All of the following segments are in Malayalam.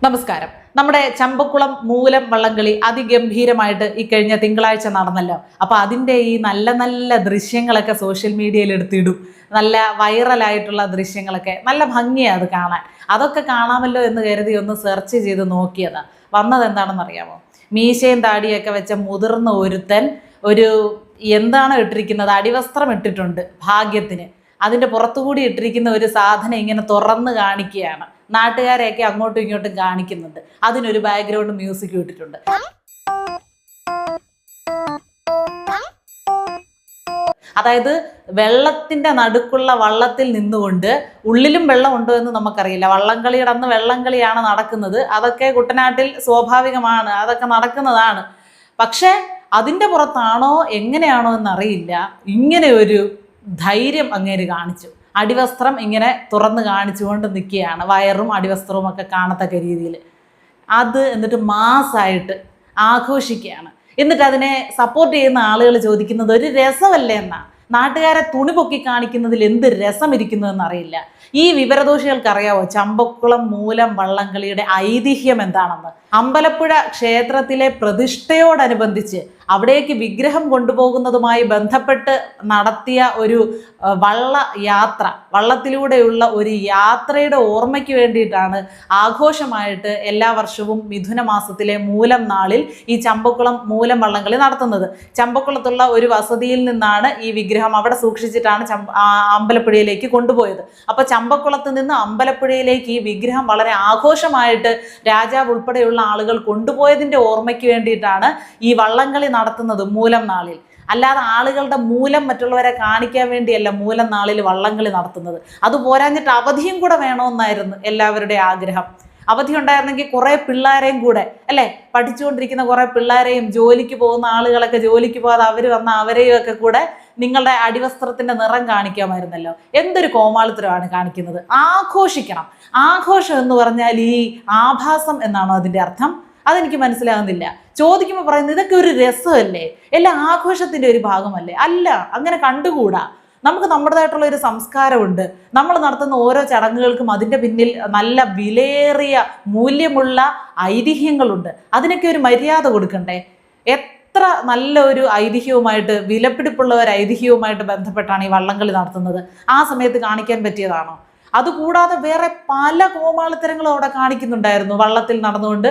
നമസ്കാരം. നമ്മുടെ ചമ്പക്കുളം മൂലം വള്ളംകളി അതിഗംഭീരമായിട്ട് ഈ കഴിഞ്ഞ തിങ്കളാഴ്ച നടന്നല്ലോ. അപ്പോൾ അതിൻ്റെ ഈ നല്ല നല്ല ദൃശ്യങ്ങളൊക്കെ സോഷ്യൽ മീഡിയയിൽ എടുത്തിടും. നല്ല വൈറലായിട്ടുള്ള ദൃശ്യങ്ങളൊക്കെ നല്ല ഭംഗിയാണ് അത് കാണാൻ. അതൊക്കെ കാണാമല്ലോ എന്ന് കരുതി ഒന്ന് സെർച്ച് ചെയ്ത് നോക്കിയതാണ്. വന്നത് എന്താണെന്ന് അറിയാമോ? മീശയും താടിയൊക്കെ വെച്ച മുതിർന്ന ഒരുത്തൻ എന്താണ് ഇട്ടിരിക്കുന്നത്, അടിവസ്ത്രം ഇട്ടിട്ടുണ്ട് ഭാഗ്യത്തിന്. അതിൻ്റെ പുറത്തുകൂടി ഇട്ടിരിക്കുന്ന ഒരു സാധനം ഇങ്ങനെ തുറന്ന് കാണിക്കുകയാണ്. നാട്ടുകാരെയൊക്കെ അങ്ങോട്ടും ഇങ്ങോട്ടും കാണിക്കുന്നുണ്ട്. അതിനൊരു ബാക്ക്ഗ്രൗണ്ട് മ്യൂസിക് ഇട്ടിട്ടുണ്ട്. അതായത് വെള്ളത്തിന്റെ നടുക്കുള്ള വള്ളത്തിൽ നിന്നുകൊണ്ട്, ഉള്ളിലും വെള്ളം ഉണ്ടോ എന്ന് നമുക്കറിയില്ല, വള്ളംകളിയുടെ അന്ന് വെള്ളംകളിയാണ് നടക്കുന്നത്. അതൊക്കെ കുട്ടനാട്ടിൽ സ്വാഭാവികമാണ്, അതൊക്കെ നടക്കുന്നതാണ്. പക്ഷെ അതിൻ്റെ പുറത്താണോ എങ്ങനെയാണോ എന്നറിയില്ല, ഇങ്ങനെ ഒരു ധൈര്യം അങ്ങേര് കാണിച്ചു. അടിവസ്ത്രം ഇങ്ങനെ തുറന്ന് കാണിച്ചുകൊണ്ട് നിൽക്കുകയാണ്, വയറും അടിവസ്ത്രവും ഒക്കെ കാണത്തക്ക രീതിയിൽ. അത് എന്നിട്ട് മാസ്സായിട്ട് ആഘോഷിക്കുകയാണ്. എന്നിട്ട് അതിനെ സപ്പോർട്ട് ചെയ്യുന്ന ആളുകൾ ചോദിക്കുന്നത് ഒരു രസമല്ലേ എന്നാണ്. നാട്ടുകാരെ തുണി പൊക്കി കാണിക്കുന്നതിൽ എന്ത് രസം ഇരിക്കുന്നു എന്നറിയില്ല. ഈ വിവരദോഷികൾക്ക് അറിയാവോ ചമ്പക്കുളം മൂലം വള്ളംകളിയുടെ ഐതിഹ്യം എന്താണെന്ന്? അമ്പലപ്പുഴ ക്ഷേത്രത്തിലെ പ്രതിഷ്ഠയോടനുബന്ധിച്ച് അവിടേക്ക് വിഗ്രഹം കൊണ്ടുപോകുന്നതുമായി ബന്ധപ്പെട്ട് നടത്തിയ ഒരു വള്ളയാത്ര, വള്ളത്തിലൂടെയുള്ള ഒരു യാത്രയുടെ ഓർമ്മയ്ക്ക് വേണ്ടിയിട്ടാണ് ആഘോഷമായിട്ട് എല്ലാ വർഷവും മിഥുന മാസത്തിലെ മൂലം നാളിൽ ഈ ചമ്പക്കുളം മൂലം വള്ളംകളി നടത്തുന്നത്. ചമ്പക്കുളത്തുള്ള ഒരു വസതിയിൽ നിന്നാണ് ഈ വിഗ്രഹം അവിടെ സൂക്ഷിച്ചിട്ടാണ് അമ്പലപ്പുഴയിലേക്ക് കൊണ്ടുപോയത്. അപ്പോൾ ചമ്പക്കുളത്ത് നിന്ന് അമ്പലപ്പുഴയിലേക്ക് ഈ വിഗ്രഹം വളരെ ആഘോഷമായിട്ട് രാജാവ് ഉൾപ്പെടെയുള്ള ആളുകൾ കൊണ്ടുപോയതിൻ്റെ ഓർമ്മയ്ക്ക് വേണ്ടിയിട്ടാണ് ഈ വള്ളംകളി നടത്തുന്നത് മൂലം നാളിൽ. അല്ലാതെ ആളുകളുടെ മൂലം മറ്റുള്ളവരെ കാണിക്കാൻ വേണ്ടിയല്ല മൂലം നാളിൽ വള്ളംകളി നടത്തുന്നത്. അത് പോരാഞ്ഞിട്ട് അവധിയും കൂടെ വേണമെന്നായിരുന്നു എല്ലാവരുടെയും ആഗ്രഹം. അവധി ഉണ്ടായിരുന്നെങ്കിൽ കുറേ പിള്ളേരെയും കൂടെ, അല്ലേ, പഠിച്ചുകൊണ്ടിരിക്കുന്ന കുറേ പിള്ളേരെയും ജോലിക്ക് പോകുന്ന ആളുകളൊക്കെ ജോലിക്ക് പോകാതെ അവർ വന്ന അവരെയും ഒക്കെ കൂടെ നിങ്ങളുടെ അടിവസ്ത്രത്തിൻ്റെ നിറം കാണിക്കാമായിരുന്നല്ലോ. എന്തൊരു കോമാളിത്തരമാണ് കാണിക്കുന്നത്. ആഘോഷിക്കണം. ആഘോഷം എന്ന് പറഞ്ഞാൽ ഈ ആഭാസം എന്നാണോ അതിൻ്റെ അർത്ഥം? അതെനിക്ക് മനസ്സിലാകുന്നില്ല. ചോദിക്കുമ്പോൾ പറയുന്നത് ഇതൊക്കെ ഒരു രസമല്ലേ, എല്ലാം ആഘോഷത്തിൻ്റെ ഒരു ഭാഗമല്ലേ? അല്ല, അങ്ങനെ കണ്ടുകൂടാ. നമുക്ക് നമ്മുടേതായിട്ടുള്ള ഒരു സംസ്കാരമുണ്ട്. നമ്മൾ നടത്തുന്ന ഓരോ ചടങ്ങുകൾക്കും അതിൻ്റെ പിന്നിൽ നല്ല വിലയേറിയ മൂല്യമുള്ള ഐതിഹ്യങ്ങളുണ്ട്. അതിനൊക്കെ ഒരു മര്യാദ കൊടുക്കണ്ടേ? എത്ര നല്ല ഒരു ഐതിഹ്യവുമായിട്ട്, വിലപിടിപ്പുള്ള ഒരു ഐതിഹ്യവുമായിട്ട് ബന്ധപ്പെട്ടാണ് ഈ വള്ളംകളി നടത്തുന്നത്. ആ സമയത്ത് കാണിക്കാൻ പറ്റിയതാണോ? അതുകൂടാതെ വേറെ പല കോമാളിത്തരങ്ങളും അവിടെ കാണിക്കുന്നുണ്ടായിരുന്നു. വള്ളത്തിൽ നടന്നുകൊണ്ട്,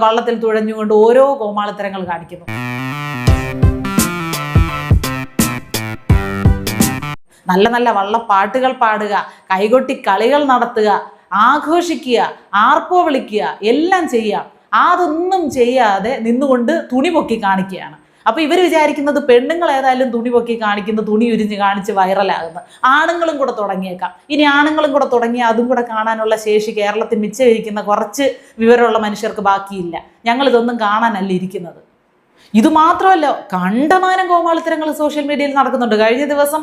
വള്ളത്തിൽ തുഴഞ്ഞുകൊണ്ട് ഓരോ കോമാളിത്തരങ്ങൾ കാണിക്കുന്നു. നല്ല നല്ല വള്ളപ്പാട്ടുകൾ പാടുക, കൈകൊട്ടി കളികൾ നടത്തുക, ആഘോഷിക്കുക, ആർപ്പോ വിളിക്കുക, എല്ലാം ചെയ്യാം. അതൊന്നും ചെയ്യാതെ നിന്നുകൊണ്ട് തുണി പൊക്കി കാണിക്കുകയാണ്. അപ്പോൾ ഇവർ വിചാരിക്കുന്നത് പെണ്ണുങ്ങൾ ഏതായാലും തുണി പൊക്കി കാണിക്കുന്നു, തുണി ഉരിഞ്ഞ് കാണിച്ച് വൈറലാകുന്നു. ആണുങ്ങളും കൂടെ തുടങ്ങിയേക്കാം. ഇനി ആണുങ്ങളും കൂടെ തുടങ്ങിയാൽ അതും കൂടെ കാണാനുള്ള ശേഷി കേരളത്തിൽ മിച്ചമിരിക്കുന്ന കുറച്ച് വിവരമുള്ള മനുഷ്യർക്ക് ബാക്കിയില്ല. ഞങ്ങളിതൊന്നും കാണാനല്ല ഇരിക്കുന്നത്. ഇതുമാത്രമല്ല, കണ്ടമാനം കോമാളിത്തരങ്ങൾ സോഷ്യൽ മീഡിയയിൽ നടക്കുന്നുണ്ട്. കഴിഞ്ഞ ദിവസം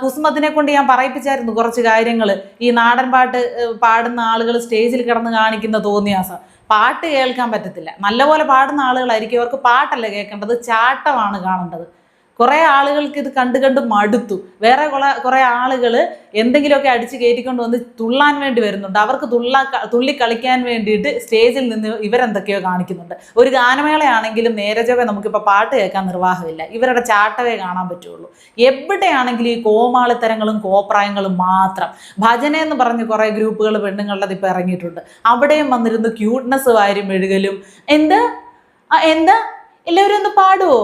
കുസുമത്തിനെ കൊണ്ട് ഞാൻ പറയിപ്പിച്ചായിരുന്നു കുറച്ച് കാര്യങ്ങൾ. ഈ നാടൻ പാട്ട് പാടുന്ന ആളുകൾ സ്റ്റേജിൽ കിടന്ന് കാണിക്കുന്ന തോന്നിയാസം. പാട്ട് കേൾക്കാൻ പറ്റത്തില്ല. നല്ലപോലെ പാടുന്ന ആളുകളായിരിക്കും, അവർക്ക് പാട്ടല്ല കേൾക്കേണ്ടത്, ചാട്ടമാണ് കാണേണ്ടത്. കുറേ ആളുകൾക്ക് ഇത് കണ്ട് മടുത്തു. വേറെ കുറേ ആളുകൾ എന്തെങ്കിലുമൊക്കെ അടിച്ച് കയറ്റിക്കൊണ്ട് വന്ന് തുള്ളാൻ വേണ്ടി വരുന്നുണ്ട്. അവർക്ക് തുള്ളി കളിക്കാൻ വേണ്ടിയിട്ട് സ്റ്റേജിൽ നിന്ന് ഇവരെന്തൊക്കെയോ കാണിക്കുന്നുണ്ട്. ഒരു ഗാനമേളയാണെങ്കിലും നേരജവേ നമുക്കിപ്പോൾ പാട്ട് കേൾക്കാൻ നിർവാഹമില്ല. ഇവരുടെ ചാട്ടവേ കാണാൻ പറ്റുള്ളൂ. എവിടെയാണെങ്കിലും ഈ കോമാളിത്തരങ്ങളും കോപ്രായങ്ങളും മാത്രം. ഭജന എന്ന് പറഞ്ഞ് കുറേ ഗ്രൂപ്പുകൾ പെണ്ണുങ്ങളുടേത് ഇപ്പോൾ ഇറങ്ങിയിട്ടുണ്ട്. അവിടെയും വന്നിരുന്ന് ക്യൂട്ട്നെസ് വാരി മെഴുകലും. എന്താ എല്ലാവരും ഒന്ന് പാടുവോ?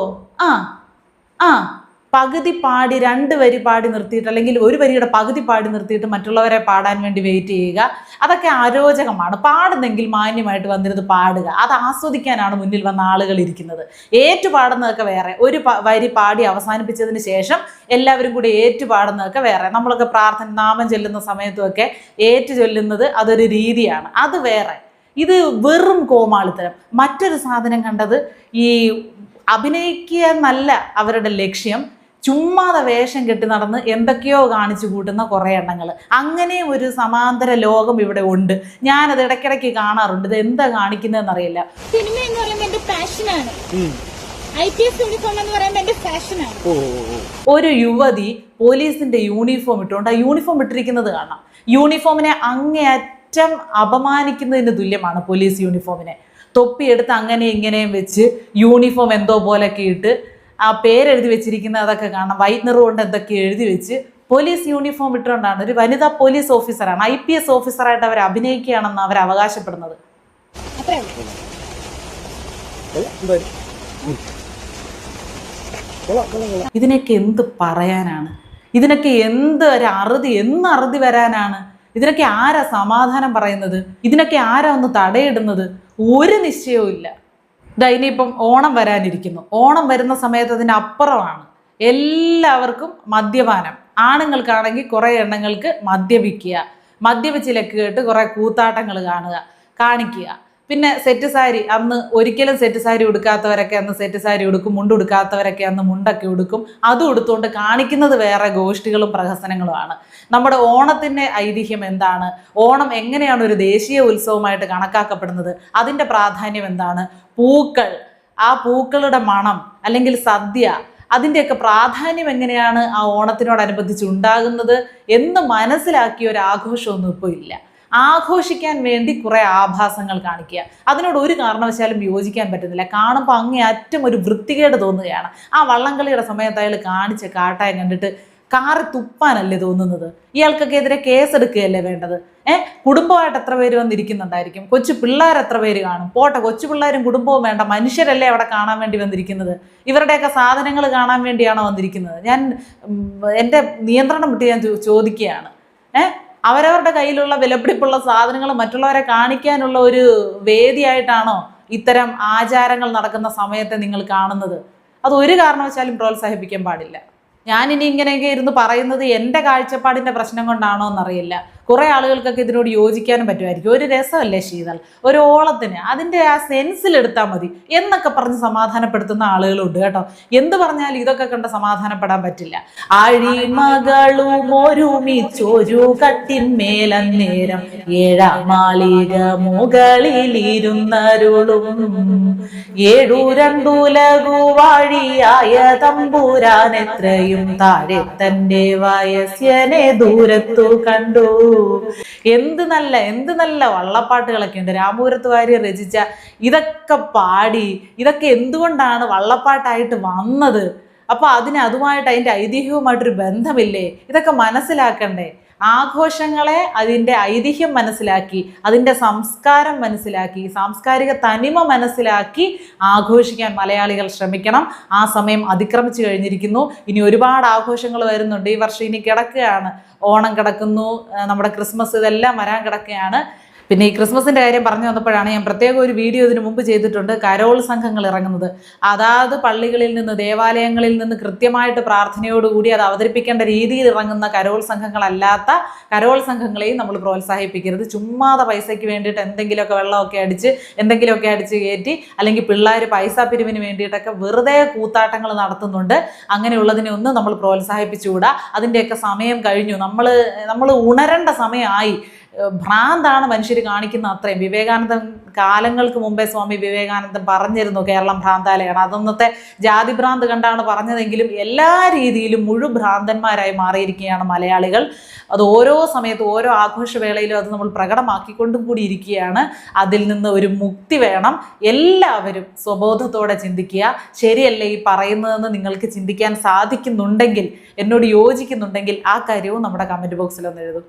പകുതി പാടി 2 വരി പാടി നിർത്തിയിട്ട്, അല്ലെങ്കിൽ ഒരു വരിയുടെ പകുതി പാടി നിർത്തിയിട്ട് മറ്റുള്ളവരെ പാടാൻ വേണ്ടി വെയിറ്റ് ചെയ്യുക. അതൊക്കെ അരോചകമാണ്. പാടുന്നെങ്കിൽ മാന്യമായിട്ട് വന്നിരുന്ന് പാടുക. അത് ആസ്വദിക്കാനാണ് മുന്നിൽ വന്ന ആളുകൾ ഇരിക്കുന്നത്. ഏറ്റുപാടുന്നതൊക്കെ വേറെ. ഒരു വരി പാടി അവസാനിപ്പിച്ചതിന് ശേഷം എല്ലാവരും കൂടി ഏറ്റുപാടുന്നതൊക്കെ വേറെ. നമ്മളൊക്കെ പ്രാർത്ഥന നാമം ചൊല്ലുന്ന സമയത്തുമൊക്കെ ഏറ്റു ചൊല്ലുന്നത് അതൊരു രീതിയാണ്, അത് വേറെ. ഇത് വെറും കോമാളിത്തരം. മറ്റൊരു സാധനം കണ്ടത്, ഈ അഭിനയിക്കുക എന്നല്ല അവരുടെ ലക്ഷ്യം, ചുമ്മാതെ വേഷം കെട്ടി നടന്ന് എന്തൊക്കെയോ കാണിച്ചു കൂട്ടുന്ന കുറേ എണ്ണങ്ങൾ. അങ്ങനെ ഒരു സമാന്തര ലോകം ഇവിടെ ഉണ്ട്. ഞാനത് ഇടയ്ക്കിടയ്ക്ക് കാണാറുണ്ട്. ഇത് എന്താ കാണിക്കുന്നതെന്നറിയില്ല. സിനിമ എന്ന് പറയുമ്പോൾ എന്റെ പാഷനാണ്. IPS യൂണിഫോം എന്ന് പറയുമ്പോൾ എന്റെ ഫാഷനാണ്. ഒരു യുവതി പോലീസിന്റെ യൂണിഫോം ഇട്ടുകൊണ്ട് ആ യൂണിഫോം ഇട്ടിരിക്കുന്നത് കാണാം. യൂണിഫോമിനെ അങ്ങേയറ്റം അറ്റം അപമാനിക്കുന്നതിന് തുല്യമാണ് പോലീസ് യൂണിഫോമിനെ. തൊപ്പിയെടുത്ത് അങ്ങനെ ഇങ്ങനെയും വെച്ച് യൂണിഫോം എന്തോ പോലെയൊക്കെ ഇട്ട് ആ പേരെഴുതി വെച്ചിരിക്കുന്ന അതൊക്കെ കാണാം, വൈറ്റ് നിറം കൊണ്ട് എന്തൊക്കെ എഴുതി വെച്ച് പോലീസ് യൂണിഫോം ഇട്ടുകൊണ്ടാണ്. ഒരു വനിതാ പോലീസ് ഓഫീസറാണ്, IPS ഓഫീസറായിട്ട് അവർ അഭിനയിക്കുകയാണെന്ന് അവർ അവകാശപ്പെടുന്നത്. ഇതിനൊക്കെ എന്ത് പറയാനാണ്? ഇതിനൊക്കെ എന്ത് ഒരു അറുതി, എന്ന് അറുതി വരാനാണ്? ഇതിനൊക്കെ ആരാ സമാധാനം പറയുന്നത്? ഇതിനൊക്കെ ആരാ ഒന്ന് തടയിടുന്നത്? ഒരു നിശ്ചയവും ഇല്ല. ഇനിയിപ്പം ഓണം വരാനിരിക്കുന്നു. ഓണം വരുന്ന സമയത്ത് അതിനപ്പുറമാണ് എല്ലാവർക്കും മദ്യപാനം. ആണുങ്ങൾക്കാണെങ്കിൽ കുറേ എണ്ണങ്ങൾക്ക് മദ്യപിക്കുക, മദ്യപിച്ച് ലക്ക് കേട്ട് കുറേ കൂത്താട്ടങ്ങൾ കാണിക്കുക. പിന്നെ സെറ്റ് സാരി, അന്ന് ഒരിക്കലും സെറ്റ് സാരി ഉടുക്കാത്തവരൊക്കെ അന്ന് സെറ്റ് സാരി ഉടുക്കും, മുണ്ടുടുക്കാത്തവരൊക്കെ അന്ന് മുണ്ടൊക്കെ ഉടുക്കും. അതും എടുത്തുകൊണ്ട് കാണിക്കുന്നത് വേറെ ഗോഷ്ഠികളും പ്രഹസനങ്ങളുമാണ്. നമ്മുടെ ഓണത്തിൻ്റെ ഐതിഹ്യം എന്താണ്? ഓണം എങ്ങനെയാണ് ഒരു ദേശീയ ഉത്സവമായിട്ട് കണക്കാക്കപ്പെടുന്നത്? അതിൻ്റെ പ്രാധാന്യം എന്താണ്? പൂക്കൾ, ആ പൂക്കളുടെ മണം അല്ലെങ്കിൽ സദ്യ, അതിൻ്റെയൊക്കെ പ്രാധാന്യം എങ്ങനെയാണ് ആ ഓണത്തിനോടനുബന്ധിച്ച് ഉണ്ടാകുന്നത് എന്ന് മനസ്സിലാക്കിയ ഒരു ആഘോഷമൊന്നും ഇപ്പോൾ ഇല്ല. ആഘോഷിക്കാൻ വേണ്ടി കുറേ ആഭാസങ്ങൾ കാണിക്കുക, അതിനോട് ഒരു കാരണവശാലും യോജിക്കാൻ പറ്റുന്നില്ല. കാണുമ്പോൾ അങ്ങേയറ്റം ഒരു വൃത്തികേട് തോന്നുകയാണ്. ആ വള്ളംകളിയുടെ സമയത്ത് അയാൾ കാണിച്ച കാട്ടായം കണ്ടിട്ട് കാറി തുപ്പാനല്ലേ തോന്നുന്നത്? ഇയാൾക്കൊക്കെ എതിരെ കേസെടുക്കുകയല്ലേ വേണ്ടത്? കുടുംബമായിട്ട് എത്ര പേര് വന്നിരിക്കുന്നുണ്ടായിരിക്കും? കൊച്ചു പിള്ളേർ എത്ര പേര് കാണും? പോട്ടെ, കൊച്ചു പിള്ളേരും കുടുംബവും വേണ്ട, മനുഷ്യരല്ലേ അവിടെ കാണാൻ വേണ്ടി വന്നിരിക്കുന്നത്. ഇവരുടെയൊക്കെ സാധനങ്ങൾ കാണാൻ വേണ്ടിയാണോ വന്നിരിക്കുന്നത്? ഞാൻ എൻ്റെ നിയന്ത്രണം വിട്ട് ഞാൻ ചോദിക്കുകയാണ്. അവരവരുടെ കയ്യിലുള്ള വിലപിടിപ്പുള്ള സാധനങ്ങൾ മറ്റുള്ളവരെ കാണിക്കാനുള്ള ഒരു വേദിയായിട്ടാണോ ഇത്തരം ആചാരങ്ങൾ നടക്കുന്ന സമയത്തെ നിങ്ങൾ കാണുന്നത്? അത് ഒരു കാരണവശാലും പ്രോത്സാഹിപ്പിക്കാൻ പാടില്ല. ഞാനിനി ഇങ്ങനെയൊക്കെ ഇരുന്ന് പറയുന്നത് എൻ്റെ കാഴ്ചപ്പാടിൻ്റെ പ്രശ്നം കൊണ്ടാണോ എന്നറിയില്ല. കുറേ ആളുകൾക്കൊക്കെ ഇതിനോട് യോജിക്കാനും പറ്റുമായിരിക്കും. ഒരു രസമല്ലേ ശീതൾ, ഒരു ഓളത്തിന് അതിൻ്റെ ആ സെൻസിലെടുത്താൽ മതി എന്നൊക്കെ പറഞ്ഞ് സമാധാനപ്പെടുത്തുന്ന ആളുകളുണ്ട് കേട്ടോ. എന്ത് പറഞ്ഞാലും ഇതൊക്കെ കണ്ട് സമാധാനപ്പെടാൻ പറ്റില്ല. ആഴിമകളും ഒരുമിച്ചൊരു കട്ടിന്മേലന്നേരം ഏഴാം മാളിക മുകളിലിരുന്നരുളും ഏഴു രണ്ടുലകു വാഴിയായ തമ്പുരാൻ എത്രയും താഴെ തൻ്റെ വയസ്യനെ ദൂരത്തു കണ്ടു. എന്ത് നല്ല വള്ളപ്പാട്ടുകളൊക്കെ ഉണ്ട്. രാമപുരത്ത് വാര്യർ രചിച്ച ഇതൊക്കെ പാടി, ഇതൊക്കെ എന്തുകൊണ്ടാണ് വള്ളപ്പാട്ടായിട്ട് വന്നത്? അപ്പോൾ അതുമായിട്ട് അതിൻ്റെ ഐതിഹ്യവുമായിട്ടൊരു ബന്ധമില്ലേ? ഇതൊക്കെ മനസ്സിലാക്കണ്ടേ? ആഘോഷങ്ങളെ അതിൻ്റെ ഐതിഹ്യം മനസ്സിലാക്കി, അതിൻ്റെ സംസ്കാരം മനസ്സിലാക്കി, സാംസ്കാരിക തനിമ മനസ്സിലാക്കി ആഘോഷിക്കാൻ മലയാളികൾ ശ്രമിക്കണം. ആ സമയം അതിക്രമിച്ചു കഴിഞ്ഞിരിക്കുന്നു. ഇനി ഒരുപാട് ആഘോഷങ്ങൾ വരുന്നുണ്ട്. ഈ വർഷം ഇനി കിടക്കുകയാണ്. ഓണം കിടക്കുന്നു, നമ്മുടെ ക്രിസ്മസ്, ഇതെല്ലാം വരാൻ കിടക്കുകയാണ്. പിന്നെ ഈ ക്രിസ്മസിൻ്റെ കാര്യം പറഞ്ഞു വന്നപ്പോഴാണ് ഞാൻ പ്രത്യേക ഒരു വീഡിയോ ഇതിനു മുമ്പ് ചെയ്തിട്ടുണ്ട്. കരോൾ സംഘങ്ങൾ ഇറങ്ങുന്നത്, അതാത് പള്ളികളിൽ നിന്ന്, ദേവാലയങ്ങളിൽ നിന്ന് കൃത്യമായിട്ട് പ്രാർത്ഥനയോടുകൂടി അത് അവതരിപ്പിക്കേണ്ട രീതിയിൽ ഇറങ്ങുന്ന കരോൾ സംഘങ്ങളല്ലാത്ത കരോൾ സംഘങ്ങളെയും നമ്മൾ പ്രോത്സാഹിപ്പിക്കരുത്. ചുമ്മാതെ പൈസയ്ക്ക് വേണ്ടിയിട്ട് എന്തെങ്കിലുമൊക്കെ വെള്ളമൊക്കെ അടിച്ച് എന്തെങ്കിലുമൊക്കെ അടിച്ച് കയറ്റി, അല്ലെങ്കിൽ പിള്ളേർ പൈസ പിരിവിന് വേണ്ടിയിട്ടൊക്കെ വെറുതെ കൂത്താട്ടങ്ങൾ നടത്തുന്നുണ്ട്. അങ്ങനെയുള്ളതിനെ ഒന്നും നമ്മൾ പ്രോത്സാഹിപ്പിച്ചുകൂടാ. അതിൻ്റെയൊക്കെ സമയം കഴിഞ്ഞു. നമ്മൾ ഉണരേണ്ട സമയമായി. ഭ്രാന്താണ് മനുഷ്യർ കാണിക്കുന്ന അത്രയും. വിവേകാനന്ദൻ കാലങ്ങൾക്ക് മുമ്പേ സ്വാമി വിവേകാനന്ദൻ പറഞ്ഞിരുന്നു കേരളം ഭ്രാന്താലയാണ്. അതൊന്നത്തെ ജാതി ഭ്രാന്ത് കണ്ടാണ് പറഞ്ഞതെങ്കിലും എല്ലാ രീതിയിലും ഭ്രാന്തന്മാരായി മാറിയിരിക്കുകയാണ് മലയാളികൾ. അത് ഓരോ സമയത്തും ഓരോ ആഘോഷവേളയിലും അത് നമ്മൾ പ്രകടമാക്കിക്കൊണ്ടും കൂടി ഇരിക്കുകയാണ്. അതിൽ നിന്ന് ഒരു മുക്തി വേണം. എല്ലാവരും സ്വബോധത്തോടെ ചിന്തിക്കുക. ശരിയല്ലേ ഈ പറയുന്നതെന്ന് നിങ്ങൾക്ക് ചിന്തിക്കാൻ സാധിക്കുന്നുണ്ടെങ്കിൽ, എന്നോട് യോജിക്കുന്നുണ്ടെങ്കിൽ ആ കാര്യവും നമ്മുടെ കമൻറ്റ് ബോക്സിൽ ഒന്ന് എഴുതും.